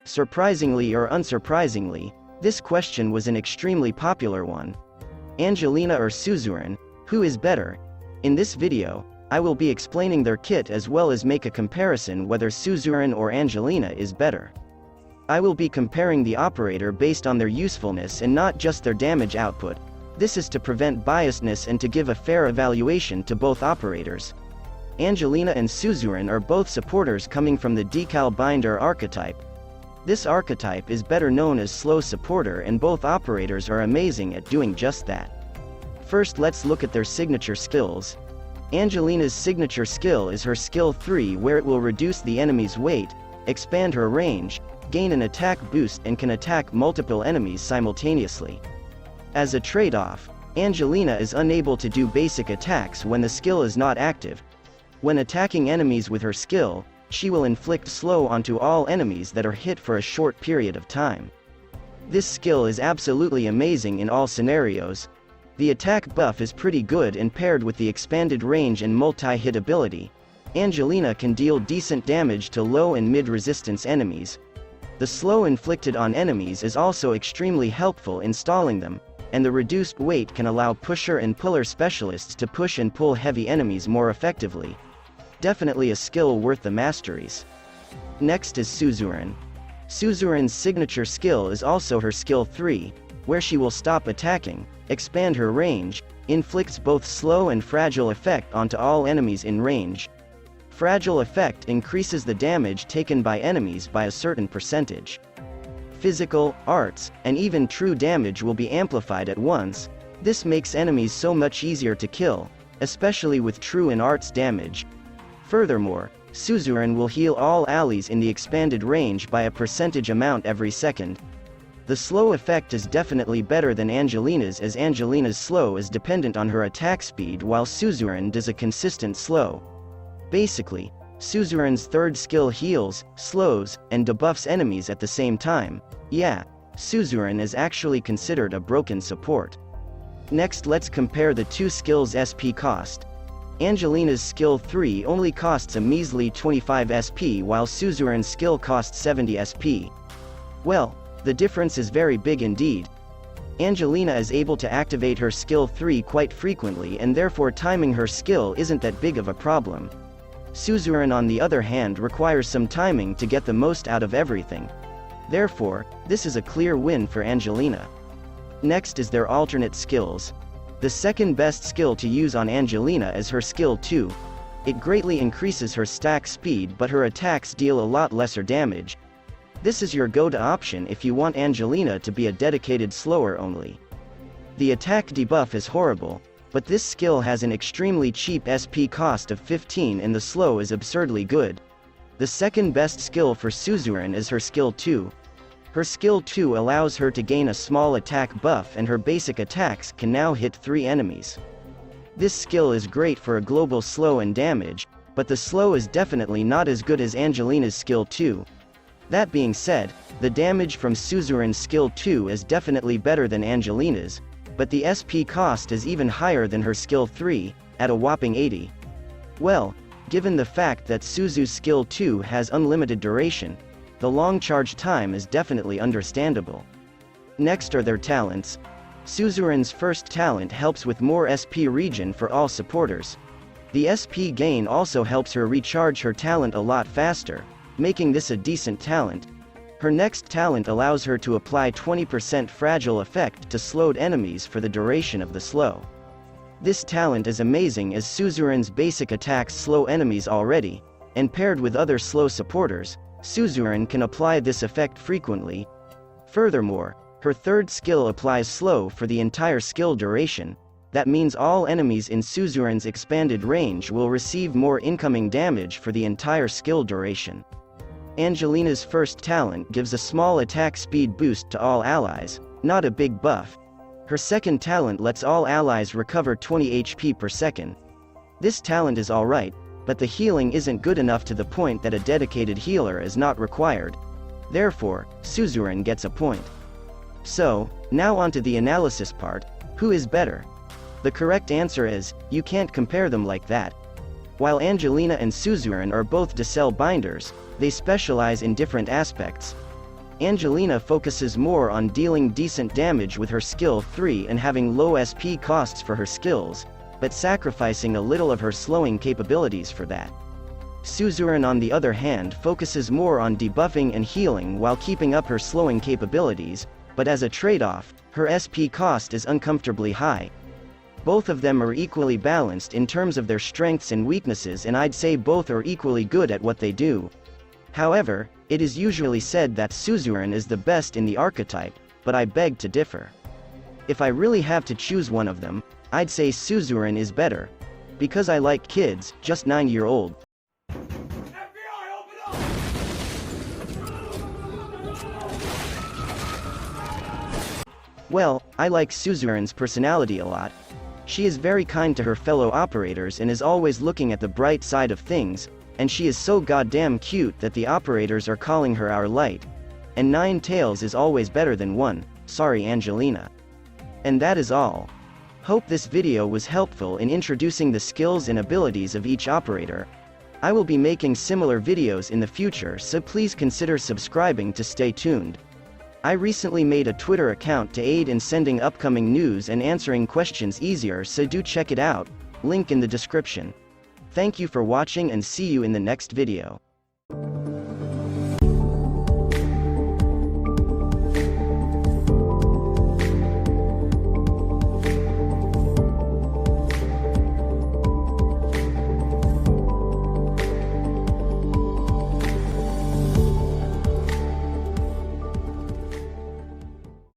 Surprisingly or unsurprisingly, this question was an extremely popular one. Angelina or Suzuran, who is better? In this video, I will be explaining their kit as well as make a comparison whether Suzuran or Angelina is better. I will be comparing the operator based on their usefulness and not just their damage output. This is to prevent biasness and to give a fair evaluation to both operators. Angelina and Suzuran are both supporters coming from the decal binder archetype. This archetype is better known as slow supporter, and both operators are amazing at doing just that. First, let's look at their signature skills. Angelina's signature skill is her skill 3, where it will reduce the enemy's weight, expand her range, gain an attack boost, and can attack multiple enemies simultaneously. As a trade-off, Angelina is unable to do basic attacks when the skill is not active. When attacking enemies with her skill, she will inflict slow onto all enemies that are hit for a short period of time. This skill is absolutely amazing in all scenarios. The attack buff is pretty good, and paired with the expanded range and multi-hit ability, Angelina can deal decent damage to low and mid-resistance enemies. The slow inflicted on enemies is also extremely helpful in stalling them, and the reduced weight can allow pusher and puller specialists to push and pull heavy enemies more effectively. Definitely a skill worth the masteries. Next is Suzuran. Suzuran's signature skill is also her skill 3, where she will stop attacking, expand her range, inflicts both slow and fragile effect onto all enemies in range. Fragile effect increases the damage taken by enemies by a certain percentage. Physical, arts, and even true damage will be amplified at once. This makes enemies so much easier to kill, especially with true and arts damage. Furthermore, Suzuran will heal all allies in the expanded range by a percentage amount every second. The slow effect is definitely better than Angelina's, as Angelina's slow is dependent on her attack speed while Suzuran does a consistent slow. Basically, Suzuran's third skill heals, slows, and debuffs enemies at the same time. Yeah, Suzuran is actually considered a broken support. Next, let's compare the two skills' SP cost. Angelina's skill 3 only costs a measly 25 SP while Suzuran's skill costs 70 SP. Well, the difference is very big indeed. Angelina is able to activate her skill 3 quite frequently, and therefore timing her skill isn't that big of a problem. Suzuran, on the other hand, requires some timing to get the most out of everything. Therefore, this is a clear win for Angelina. Next is their alternate skills. The second best skill to use on Angelina is her skill 2. It greatly increases her stack speed, but her attacks deal a lot lesser damage. This is your go-to option if you want Angelina to be a dedicated slower only. The attack debuff is horrible, but this skill has an extremely cheap SP cost of 15, and the slow is absurdly good. The second best skill for Suzuran is her skill 2. Her skill 2 allows her to gain a small attack buff, and her basic attacks can now hit 3 enemies. This skill is great for a global slow and damage, but the slow is definitely not as good as Angelina's skill 2. That being said, the damage from Suzuran's skill 2 is definitely better than Angelina's, but the SP cost is even higher than her skill 3, at a whopping 80. Well, given the fact that Suzu's skill 2 has unlimited duration, the long charge time is definitely understandable. Next are their talents. Suzuran's first talent helps with more SP regen for all supporters. The SP gain also helps her recharge her talent a lot faster, making this a decent talent. Her next talent allows her to apply 20% fragile effect to slowed enemies for the duration of the slow. This talent is amazing, as Suzuran's basic attacks slow enemies already, and paired with other slow supporters, Suzuran can apply this effect frequently. Furthermore, her third skill applies slow for the entire skill duration. That means all enemies in Suzuran's expanded range will receive more incoming damage for the entire skill duration. Angelina's first talent gives a small attack speed boost to all allies, not a big buff. Her second talent lets all allies recover 20 HP per second. This talent is alright, but the healing isn't good enough to the point that a dedicated healer is not required. Therefore, Suzuran gets a point. So, now onto the analysis part. Who is better? The correct answer is, you can't compare them like that. While Angelina and Suzuran are both decel binders, they specialize in different aspects. Angelina focuses more on dealing decent damage with her skill 3 and having low SP costs for her skills, but sacrificing a little of her slowing capabilities for that. Suzuran on the other hand focuses more on debuffing and healing while keeping up her slowing capabilities, but as a trade-off, her SP cost is uncomfortably high. Both of them are equally balanced in terms of their strengths and weaknesses, and I'd say both are equally good at what they do. However, it is usually said that Suzuran is the best in the archetype, but I beg to differ. If I really have to choose one of them, I'd say Suzuran is better. Because I like kids, just 9-year-old. Well, I like Suzuran's personality a lot. She is very kind to her fellow operators and is always looking at the bright side of things, and she is so goddamn cute that the operators are calling her our light. And 9 tails is always better than 1, sorry Angelina. And that is all. Hope this video was helpful in introducing the skills and abilities of each operator. I will be making similar videos in the future, so please consider subscribing to stay tuned. I recently made a Twitter account to aid in sending upcoming news and answering questions easier, so do check it out, link in the description. Thank you for watching and see you in the next video.